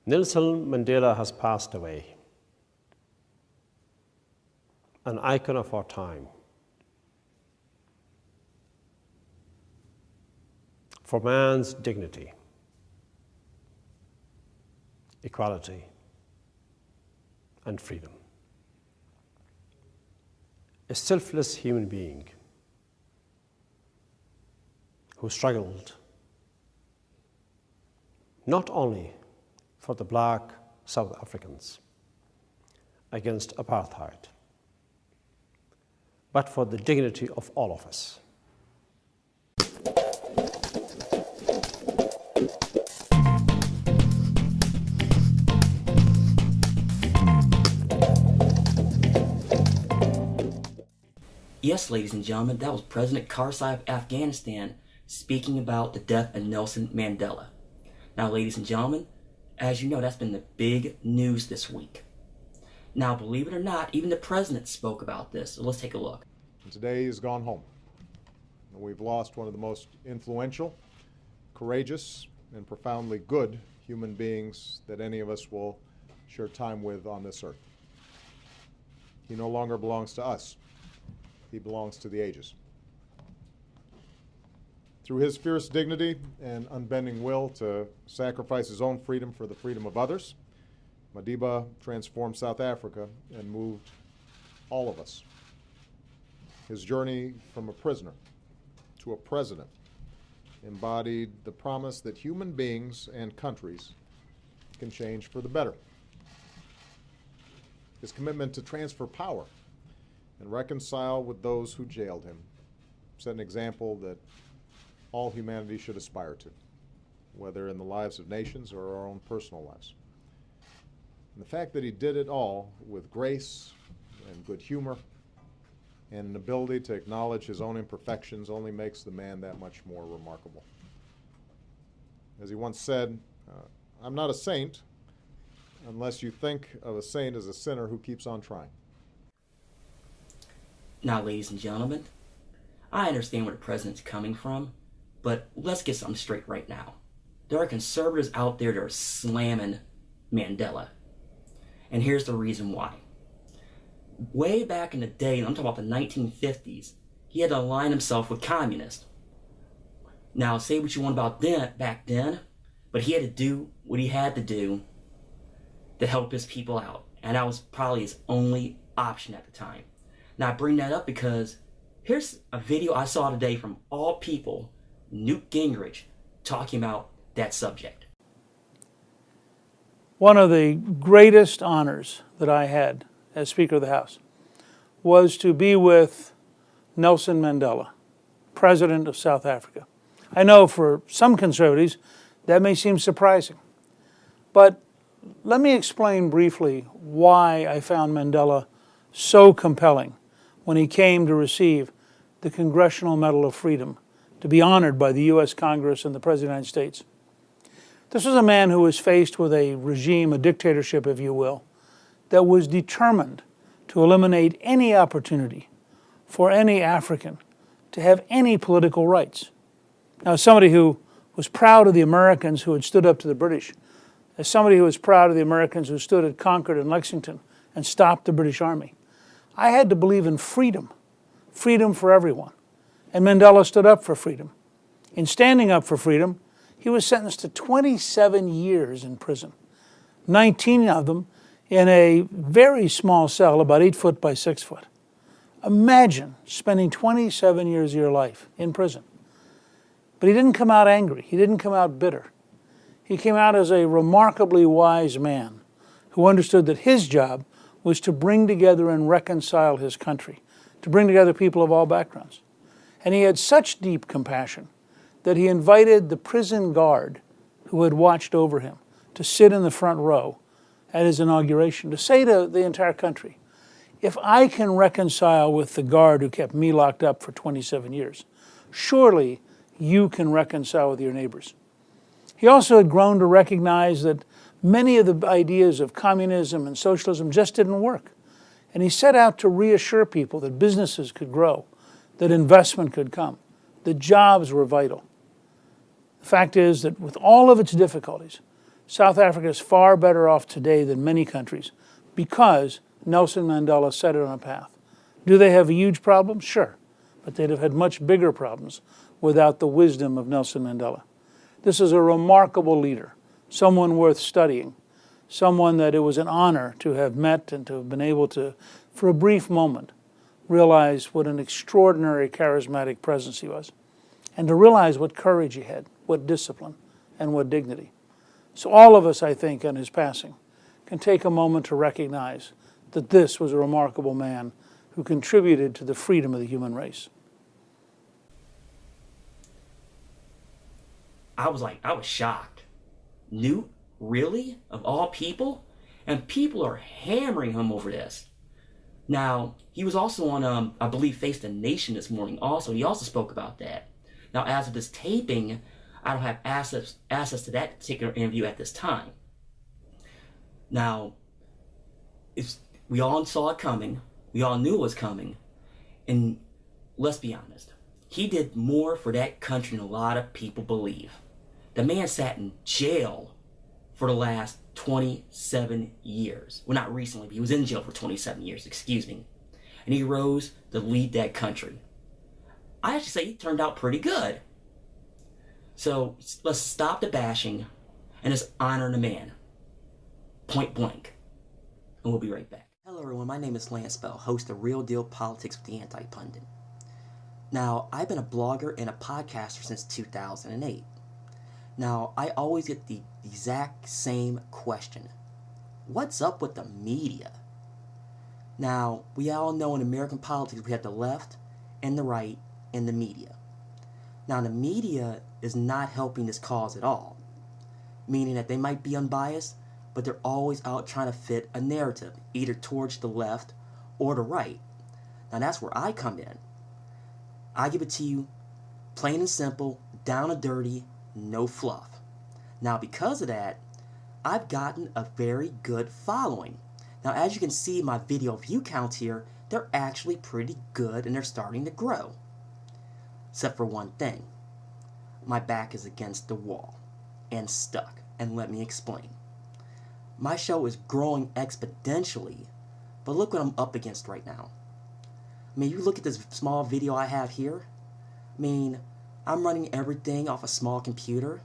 Nelson Mandela has passed away, an icon of our time. For man's dignity, equality, and freedom. A selfless human being who struggled not only for the black South Africans against apartheid, but for the dignity of all of us. Yes, ladies and gentlemen, that was President Karzai of Afghanistan speaking about the death of Nelson Mandela. Now, ladies and gentlemen, as you know, that's been the big news this week. Now, believe it or not, even the president spoke about this. So let's take a look. Today he's gone home. We've lost one of the most influential, courageous, and profoundly good human beings that any of us will share time with on this earth. He no longer belongs to us. He belongs to the ages. Through his fierce dignity and unbending will to sacrifice his own freedom for the freedom of others, Madiba transformed South Africa and moved all of us. His journey from a prisoner to a president embodied the promise that human beings and countries can change for the better. His commitment to transfer power and reconcile with those who jailed him set an example that all humanity should aspire to, whether in the lives of nations or our own personal lives. And the fact that he did it all with grace and good humor and an ability to acknowledge his own imperfections only makes the man that much more remarkable. As he once said, I'm not a saint unless you think of a saint as a sinner who keeps on trying. Now, ladies and gentlemen, I understand where the president's coming from, but let's get something straight right now. There are conservatives out there that are slamming Mandela. And here's the reason why. Way back in the day, I'm talking about the 1950s, he had to align himself with communists. Now, say what you want about back then, but he had to do what he had to do to help his people out. And that was probably his only option at the time. Now, I bring that up because here's a video I saw today from all people, Newt Gingrich, talking about that subject. One of the greatest honors that I had as Speaker of the House was to be with Nelson Mandela, President of South Africa. I know for some conservatives that may seem surprising, but let me explain briefly why I found Mandela so compelling when he came to receive the Congressional Medal of Freedom to be honored by the U.S. Congress and the President of the United States. This was a man who was faced with a regime, a dictatorship, if you will, that was determined to eliminate any opportunity for any African to have any political rights. Now, as somebody who was proud of the Americans who had stood up to the British, as somebody who was proud of the Americans who stood at Concord and Lexington and stopped the British Army, I had to believe in freedom, freedom for everyone. And Mandela stood up for freedom. In standing up for freedom, he was sentenced to 27 years in prison, 19 of them in a very small cell, about 8 foot by 6 foot. Imagine spending 27 years of your life in prison. But he didn't come out angry. He didn't come out bitter. He came out as a remarkably wise man who understood that his job was to bring together and reconcile his country, to bring together people of all backgrounds. And he had such deep compassion that he invited the prison guard who had watched over him to sit in the front row at his inauguration, to say to the entire country, if I can reconcile with the guard who kept me locked up for 27 years, surely you can reconcile with your neighbors. He also had grown to recognize that many of the ideas of communism and socialism just didn't work. And he set out to reassure people that businesses could grow, that investment could come, that jobs were vital. The fact is that with all of its difficulties, South Africa is far better off today than many countries because Nelson Mandela set it on a path. Do they have a huge problem? Sure. But they'd have had much bigger problems without the wisdom of Nelson Mandela. This is a remarkable leader, someone worth studying, someone that it was an honor to have met and to have been able to, for a brief moment, realize what an extraordinary charismatic presence he was, and to realize what courage he had, what discipline, and what dignity. So all of us, I think, on his passing, can take a moment to recognize that this was a remarkable man who contributed to the freedom of the human race. I was shocked. Newt, really? Of all people? And people are hammering him over this. Now, he was also on, I believe, Face the Nation this morning also. He also spoke about that. Now, as of this taping, I don't have access to that particular interview at this time. Now, we all saw it coming. We all knew it was coming. And let's be honest. He did more for that country than a lot of people believe. The man sat in jail for the last 27 years. Well, not recently, but he was in jail for 27 years, excuse me. And he rose to lead that country. I actually say he turned out pretty good. So let's stop the bashing and just honor the man. Point blank. And we'll be right back. Hello everyone, my name is Lance Bell, host of Real Deal Politics with the AntiPundit. Now, I've been a blogger and a podcaster since 2008. Now, I always get the exact same question. What's up with the media? Now, we all know in American politics we have the left and the right and the media. Now, the media is not helping this cause at all, meaning that they might be unbiased, but they're always out trying to fit a narrative, either towards the left or the right. Now, that's where I come in. I give it to you plain and simple, down and dirty, no fluff. Now, because of that, I've gotten a very good following. Now, as you can see in my video view counts here, they're actually pretty good and they're starting to grow. Except for one thing. My back is against the wall and stuck, and let me explain. My show is growing exponentially, but look what I'm up against right now. I mean, you look at this small video I have here. I mean, I'm running everything off a small computer.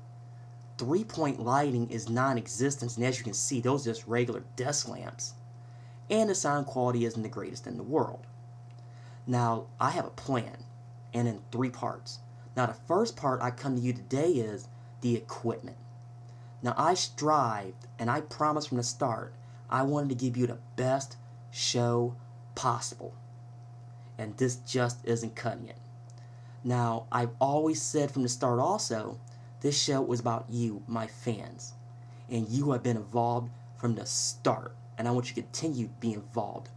3-point lighting is non-existent, and as you can see, those are just regular desk lamps. And the sound quality isn't the greatest in the world. Now, I have a plan, and in 3 parts. Now, the first part I come to you today is the equipment. Now, I strived, and I promised from the start, I wanted to give you the best show possible. And this just isn't cutting it. Now, I've always said from the start also, this show was about you, my fans. And you have been involved from the start. And I want you to continue to be involved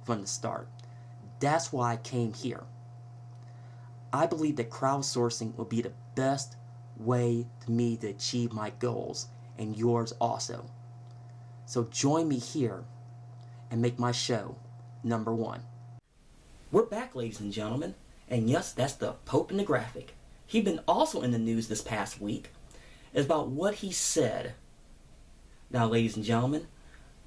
from the start. That's why I came here. I believe that crowdsourcing will be the best way to me to achieve my goals, and yours also. So join me here and make my show #1. We're back, ladies and gentlemen. And yes, that's the Pope in the graphic. He'd been also in the news this past week. It's about what he said. Now, ladies and gentlemen,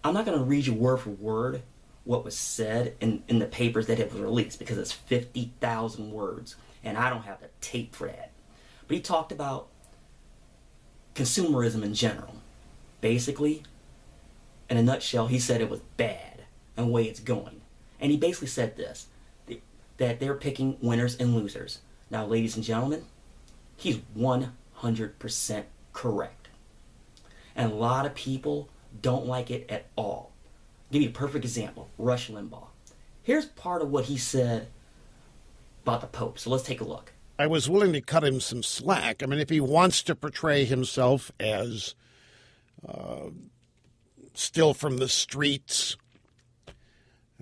I'm not going to read you word for word what was said in the papers that have released because it's 50,000 words, and I don't have the tape for that. But he talked about consumerism in general. Basically, in a nutshell, he said it was bad and the way it's going. And he basically said this, that they're picking winners and losers. Now, ladies and gentlemen, he's 100% correct. And a lot of people don't like it at all. I'll give you a perfect example, Rush Limbaugh. Here's part of what he said about the Pope. So let's take a look. I was willing to cut him some slack. I mean, if he wants to portray himself as still from the streets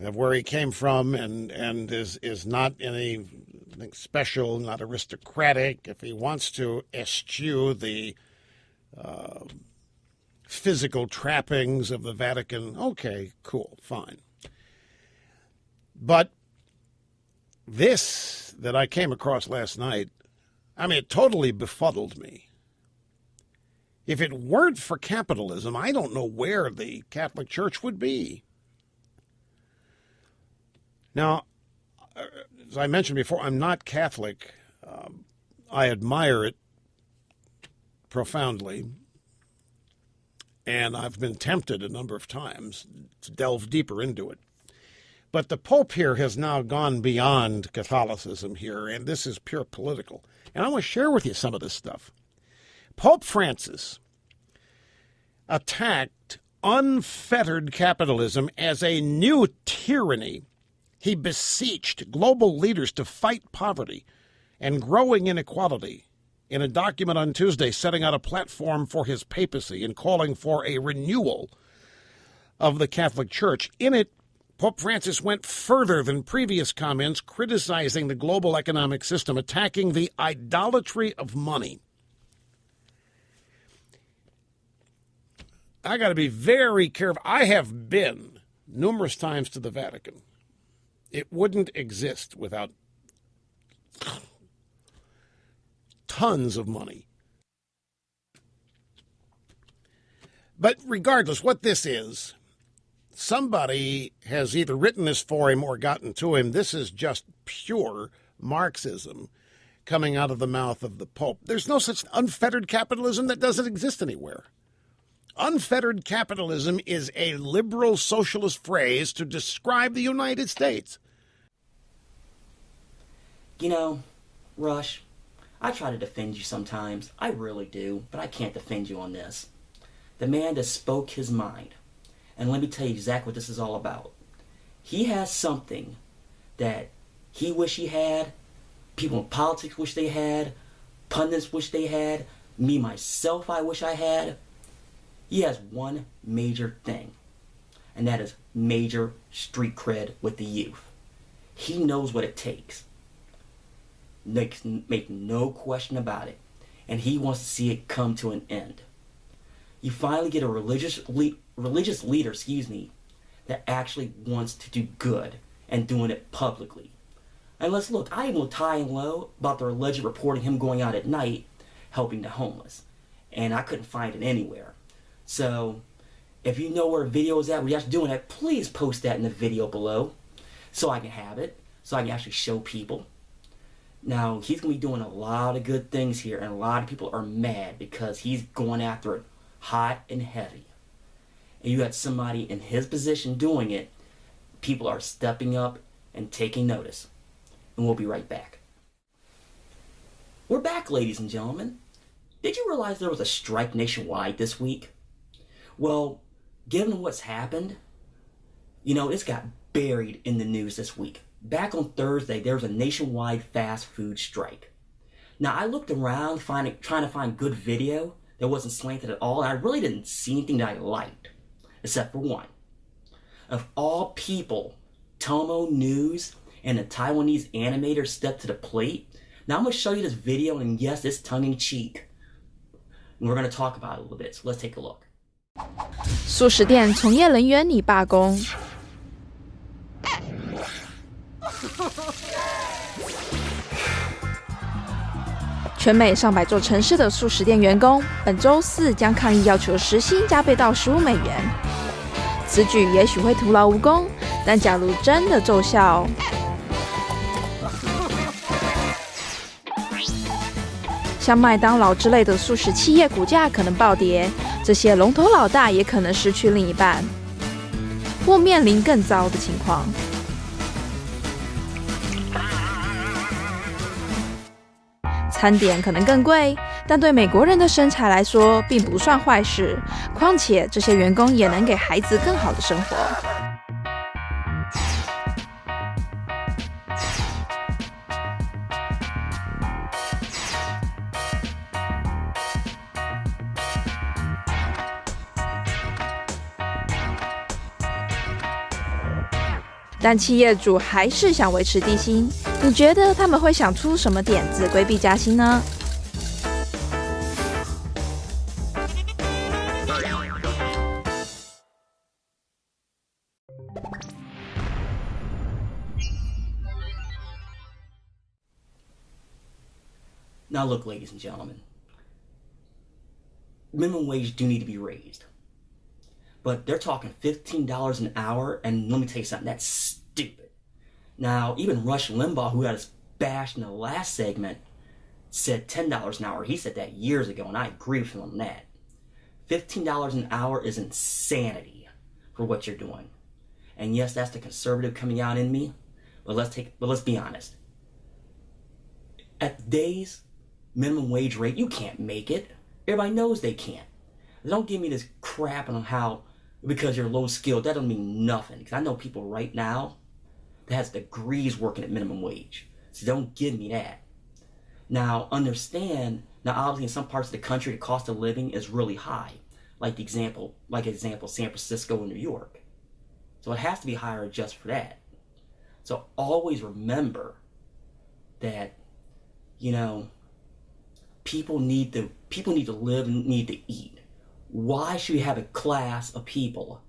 of where he came from and is not anything special, not aristocratic, if he wants to eschew the physical trappings of the Vatican, okay, cool, fine. But this that I came across last night, I mean, it totally befuddled me. If it weren't for capitalism, I don't know where the Catholic Church would be. Now, as I mentioned before, I'm not Catholic. I admire it profoundly, and I've been tempted a number of times to delve deeper into it. But the Pope here has now gone beyond Catholicism here, and this is pure political. And I want to share with you some of this stuff. Pope Francis attacked unfettered capitalism as a new tyranny. He beseeched global leaders to fight poverty and growing inequality in a document on Tuesday setting out a platform for his papacy and calling for a renewal of the Catholic Church. In it, Pope Francis went further than previous comments, criticizing the global economic system, attacking the idolatry of money. I got to be very careful. I have been numerous times to the Vatican. It wouldn't exist without tons of money. But regardless what this is, somebody has either written this for him or gotten to him. This is just pure Marxism coming out of the mouth of the Pope. There's no such unfettered capitalism. That doesn't exist anywhere. Unfettered capitalism is a liberal socialist phrase to describe the United States. You know, Rush, I try to defend you sometimes. I really do, but I can't defend you on this. The man just spoke his mind. And let me tell you exactly what this is all about. He has something that he wish he had, people in politics wish they had, pundits wish they had, me, myself, I wish I had. He has one major thing, and that is major street cred with the youth. He knows what it takes. Make no question about it. And he wants to see it come to an end. You finally get a religious leader, that actually wants to do good and doing it publicly. And let's look, I even looked high and low about the alleged reporting him going out at night helping the homeless. And I couldn't find it anywhere. So, if you know where a video is at where you're actually doing that, please post that in the video below so I can have it, so I can actually show people. Now, he's going to be doing a lot of good things here, and a lot of people are mad because he's going after it hot and heavy. And you got somebody in his position doing it, people are stepping up and taking notice. And we'll be right back. We're back, ladies and gentlemen. Did you realize there was a strike nationwide this week? Well, given what's happened, it's got buried in the news this week. Back on Thursday, there was a nationwide fast food strike. Now, I looked around trying to find good video that wasn't slanted at all, and I really didn't see anything that I liked, except for one. Of all people, Tomo News and the Taiwanese animator stepped to the plate. Now, I'm going to show you this video, and yes, it's tongue-in-cheek. And we're going to talk about it a little bit, so let's take a look. 素食店从业人员拟罢工。全美上百座城市的素食店员工本周四将抗议要求时薪加倍到$15。此举也许会徒劳无功，但假如真的奏效，像麦当劳之类的素食企业股价可能暴跌，这些龙头老大也可能失去另一半，或面临更糟的情况。餐点可能更贵，但对美国人的身材来说并不算坏事。况且这些员工也能给孩子更好的生活。但企业主还是想维持低薪，你觉得他们会想出什么点子规避加薪呢？Now look, ladies and gentlemen. minimum wage do need to be raised. But they're talking $15 an hour, and let me tell you something, that's stupid. Now, even Rush Limbaugh, who got us bashed in the last segment, said $10 an hour. He said that years ago, and I agree with him on that. $15 an hour is insanity for what you're doing. And yes, that's the conservative coming out in me, but let's be honest. At today's minimum wage rate, you can't make it. Everybody knows they can't. Don't give me this crap on how, because you're low skilled, that don't mean nothing. Because I know people right now that has degrees working at minimum wage. So don't give me that. Now, understand, now obviously in some parts of the country, the cost of living is really high. Like example, San Francisco and New York. So it has to be higher just for that. So always remember that, people need to live and need to eat. Why should we have a class of people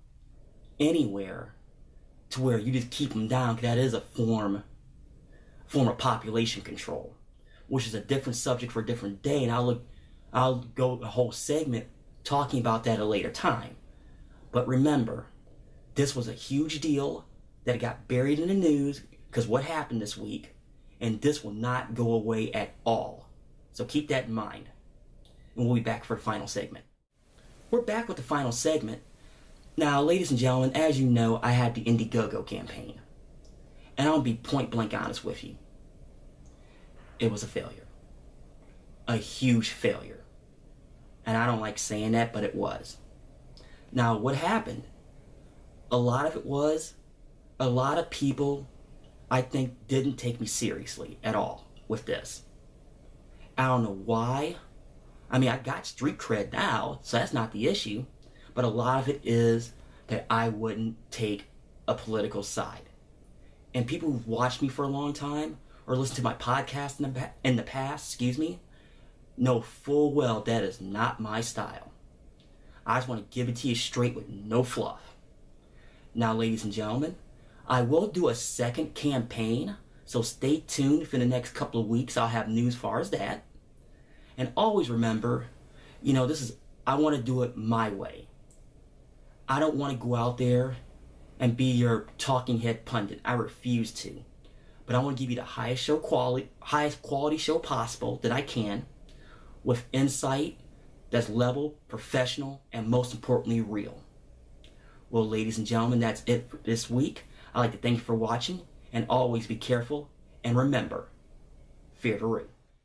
anywhere to where you just keep them down? Because that is a form of population control, which is a different subject for a different day, and I'll go a whole segment talking about that at a later time. But remember, this was a huge deal that got buried in the news because what happened this week, and this will not go away at all. So keep that in mind. And we'll be back for the final segment. We're back with the final segment. Now, ladies and gentlemen, as you know, I had the Indiegogo campaign. And I'll be point blank honest with you. It was a failure. A huge failure. And I don't like saying that, but it was. Now, what happened? A lot of it was, a lot of people, I think, didn't take me seriously at all with this. I don't know why. I mean, I got street cred now, so that's not the issue. But a lot of it is that I wouldn't take a political side. And people who've watched me for a long time, or listened to my podcast in the past, know full well that is not my style. I just want to give it to you straight with no fluff. Now, ladies and gentlemen, I will do a second campaign, so stay tuned for the next couple of weeks. I'll have news as far as that. And always remember, I want to do it my way. I don't want to go out there and be your talking head pundit. I refuse to. But I want to give you the highest quality show possible that I can, with insight that's level, professional, and most importantly, real. Well, ladies and gentlemen, that's it for this week. I'd like to thank you for watching, and always be careful, and remember, fear to rate.